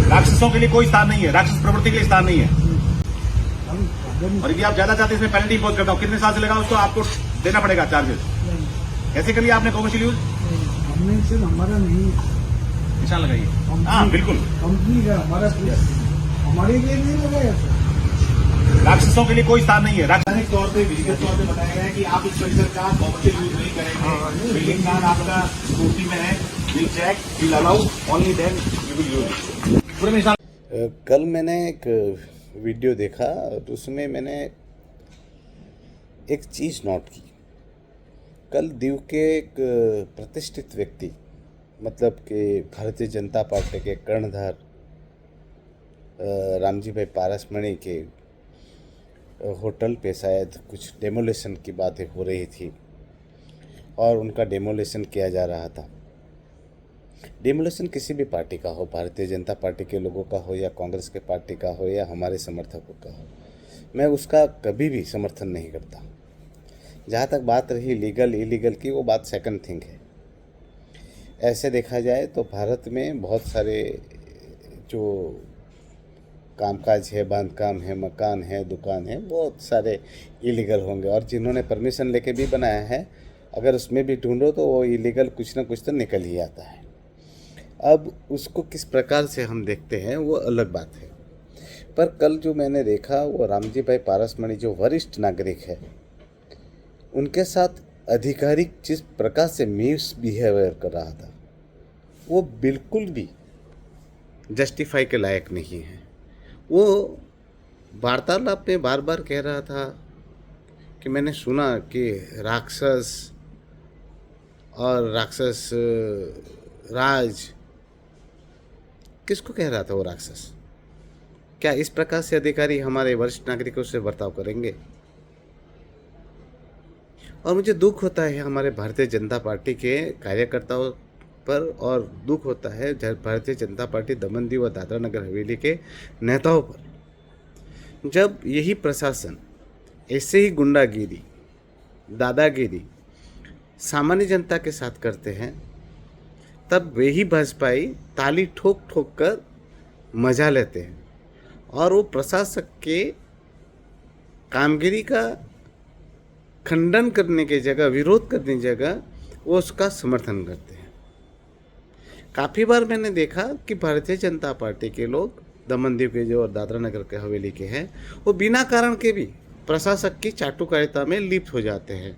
राक्षसों के लिए कोई स्थान नहीं है, राक्षस प्रवृत्ति के लिए स्थान नहीं है। और यदि आप ज्यादा चाहते हैं इसमें पेनल्टी इम्पोज करता हूँ, कितने साल से लगा उसको आपको देना पड़ेगा चार्जेस। कैसे करिए आपने कमर्शियल यूज? हमने सिर्फ हमारा नहीं निशान लगाइए। हाँ बिल्कुल, कंपनी का हमारा हमारे लिए नहीं लगाया सर। राक्षसों के लिए कोई स्थान नहीं है। राजनीतिक तौर पे विधिगत तौर पे बताया गया है कि आप इस परिसर का कमर्शियल यूज नहीं करेंगे। बिल्डिंग प्लान आपका स्कूटी में है, will check, will allow, only then you will use. पूरे निशान। कल मैंने एक वीडियो देखा तो उसमें मैंने एक चीज़ नोट की। कल दीव के एक प्रतिष्ठित व्यक्ति, मतलब कि भारतीय जनता पार्टी के कर्णधार रामजी भाई पारसमणि के होटल पे शायद कुछ डेमोलेशन की बातें हो रही थी और उनका डेमोलेशन किया जा रहा था। डेमोलेशन किसी भी पार्टी का हो, भारतीय जनता पार्टी के लोगों का हो या कांग्रेस के पार्टी का हो या हमारे समर्थकों का हो, मैं उसका कभी भी समर्थन नहीं करता। जहाँ तक बात रही लीगल इलीगल की, वो बात सेकंड थिंग है। ऐसे देखा जाए तो भारत में बहुत सारे जो कामकाज है, बांधकाम है, मकान है, दुकान है, बहुत सारे इलीगल होंगे और जिन्होंने परमिशन लेके भी बनाया है, अगर उसमें भी ढूंढो तो वो इलीगल कुछ ना कुछ तो निकल ही आता है। अब उसको किस प्रकार से हम देखते हैं वो अलग बात है। पर कल जो मैंने देखा वो रामजी भाई पारसमणि जो वरिष्ठ नागरिक है, उनके साथ अधिकारी जिस प्रकार से मिसबिहेवियर कर रहा था वो बिल्कुल भी जस्टिफाई के लायक नहीं है। वो वार्तालाप में बार बार कह रहा था कि मैंने सुना कि राक्षस और राक्षस राज, किसको कह रहा था वो राक्षस? क्या इस प्रकार से अधिकारी हमारे वरिष्ठ नागरिकों से बर्ताव करेंगे? और मुझे दुख होता है हमारे भारतीय जनता पार्टी के कार्यकर्ताओं पर और दुख होता है भारतीय जनता पार्टी दमन दीव व दादरा नगर हवेली के नेताओं पर। जब यही प्रशासन ऐसे ही गुंडागिरी, दादागिरी सामान्य जनता के साथ करते हैं, तब वही भाजपाई ताली ठोक ठोक कर मजा लेते हैं और वो प्रशासक के कामगिरी का खंडन करने की जगह, विरोध करने की जगह वो उसका समर्थन करते हैं। काफ़ी बार मैंने देखा कि भारतीय जनता पार्टी के लोग दमन दीव के जो और दादरा नगर के हवेली के हैं, वो बिना कारण के भी प्रशासक की चाटुकारिता में लिप्त हो जाते हैं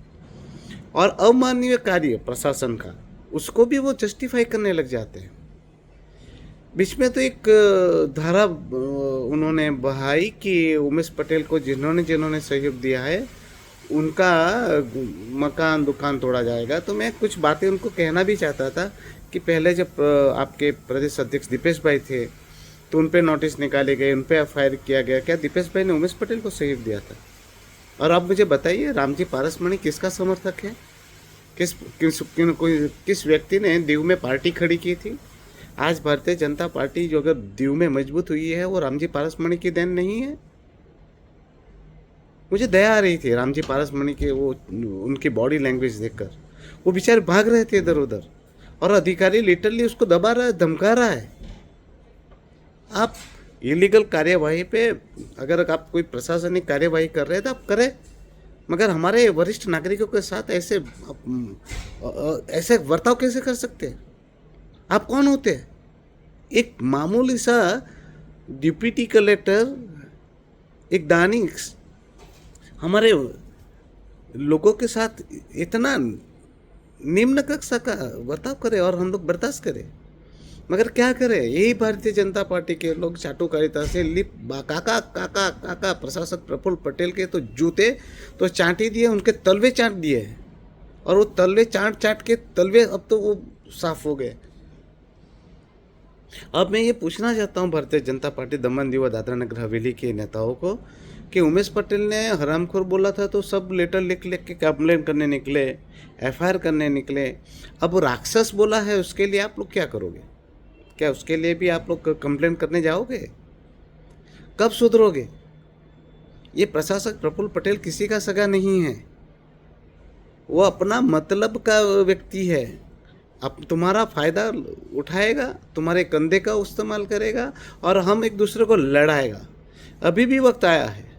और अमानवीय कार्य प्रशासन का उसको भी वो जस्टिफाई करने लग जाते हैं। बीच में तो एक धारा उन्होंने बहाई कि उमेश पटेल को जिन्होंने सहयोग दिया है उनका मकान दुकान तोड़ा जाएगा। तो मैं कुछ बातें उनको कहना भी चाहता था कि पहले जब आपके प्रदेश अध्यक्ष दीपेश भाई थे तो उन पे नोटिस निकाले गए, उन पे एफआईआर किया गया। क्या दीपेश भाई ने उमेश पटेल को सहयोग दिया था? और आप मुझे बताइए, रामजी पारसमणि किसका समर्थक है? किस व्यक्ति ने दीव में पार्टी खड़ी की थी? आज भारतीय जनता पार्टी जो अगर दीव में मजबूत हुई है वो रामजी पारसमणि की देन नहीं है। मुझे दया आ रही थी रामजी पारसमणि के वो उनकी बॉडी लैंग्वेज देखकर। वो बेचारे भाग रहे थे इधर उधर और अधिकारी लिटरली उसको दबा रहा है, धमका रहा है। आप इलीगल कार्यवाही पे अगर आप कोई प्रशासनिक कार्यवाही कर रहे हैं तो आप करें, मगर हमारे वरिष्ठ नागरिकों के साथ ऐसे बर्ताव कैसे कर सकते हैं? आप कौन होते हैं? एक मामूली सा डिप्टी कलेक्टर, एक दानिश हमारे लोगों के साथ इतना निम्न कक्षा का बर्ताव करे और हम लोग बर्दाश्त करें। मगर क्या करें, यही भारतीय जनता पार्टी के लोग चाटुकारिता से काका काका काका प्रशासक प्रफुल्ल पटेल के तो जूते तो चाट ही दिए, उनके तलवे चाट दिए हैं और वो तलवे चाट के तलवे अब तो वो साफ हो गए। अब मैं ये पूछना चाहता हूँ भारतीय जनता पार्टी दमन दीव दादरा नगर हवेली के नेताओं को कि उमेश पटेल ने हरामखोर बोला था तो सब लेटर लिख के कंप्लेन करने निकले, एफआईआर करने निकले। अब राक्षस बोला है उसके लिए आप लोग क्या करोगे? क्या उसके लिए भी आप लोग कंप्लेन करने जाओगे? कब सुधरोगे? ये प्रशासक प्रफुल्ल पटेल किसी का सगा नहीं है, वो अपना मतलब का व्यक्ति है। अब तुम्हारा फ़ायदा उठाएगा, तुम्हारे कंधे का इस्तेमाल करेगा और हम एक दूसरे को लड़ाएगा। अभी भी वक्त आया है।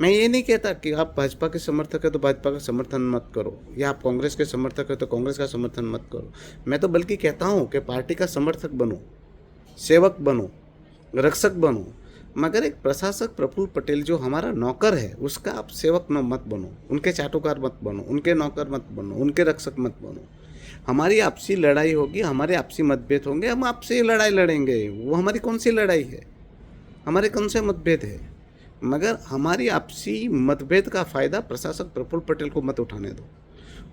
मैं ये नहीं कहता कि आप भाजपा के समर्थक है तो भाजपा का समर्थन मत करो, या आप कांग्रेस के समर्थक है तो कांग्रेस का समर्थन मत करो। मैं तो बल्कि कहता हूँ कि पार्टी का समर्थक बनो, सेवक बनो, रक्षक बनो, मगर एक प्रशासक प्रफुल्ल पटेल जो हमारा नौकर है उसका आप सेवक मत बनो, उनके चाटुकार मत बनो, उनके नौकर मत बनो, उनके रक्षक मत बनो। हमारी आपसी लड़ाई होगी, हमारे आपसी मतभेद होंगे, हम आपसे लड़ाई लड़ेंगे। वो हमारी कौन सी लड़ाई है, हमारे कौन से मतभेद है, मगर हमारी आपसी मतभेद का फ़ायदा प्रशासक प्रफुल्ल पटेल को मत उठाने दो।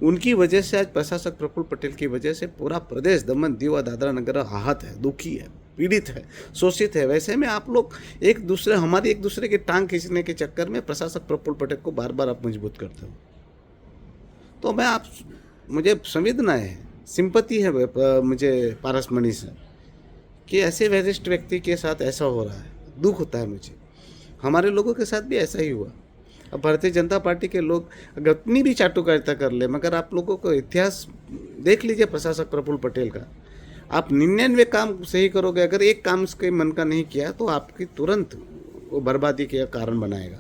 उनकी वजह से आज प्रशासक प्रफुल्ल पटेल की वजह से पूरा प्रदेश दमन दीव और दादरा नगर आहत है, दुखी है, पीड़ित है, शोषित है। वैसे में आप लोग हमारी एक दूसरे की टांग खींचने के चक्कर में प्रशासक प्रफुल्ल पटेल को बार बार आप मजबूत करते हो। तो मुझे संवेदना है, सिंपैथी है मुझे पारसमणि से कि ऐसे वरिष्ठ व्यक्ति के साथ ऐसा हो रहा है, दुख होता है मुझे। हमारे लोगों के साथ भी ऐसा ही हुआ। अब भारतीय जनता पार्टी के लोग अगर अपनी भी चाटुकारिता कर ले, मगर आप लोगों को इतिहास देख लीजिए प्रशासक प्रफुल्ल पटेल का। आप 99 काम सही करोगे, अगर एक काम उसके मन का नहीं किया तो आपकी तुरंत वो बर्बादी का कारण बनाएगा।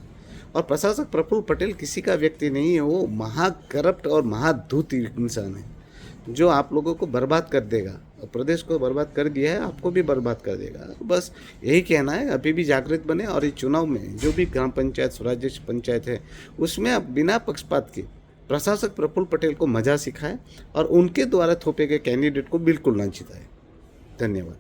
और प्रशासक प्रफुल्ल पटेल किसी का व्यक्ति नहीं है, वो महाकरप्ट और महाधूत इंसान है जो आप लोगों को बर्बाद कर देगा। और प्रदेश को बर्बाद कर दिया है, आपको भी बर्बाद कर देगा। बस यही कहना है, अभी भी जागृत बने और इस चुनाव में जो भी ग्राम पंचायत, स्वराज्य पंचायत है उसमें आप बिना पक्षपात के प्रशासक प्रफुल्ल पटेल को मजा सिखाए और उनके द्वारा थोपे गए कैंडिडेट को बिल्कुल ना जिताए। धन्यवाद।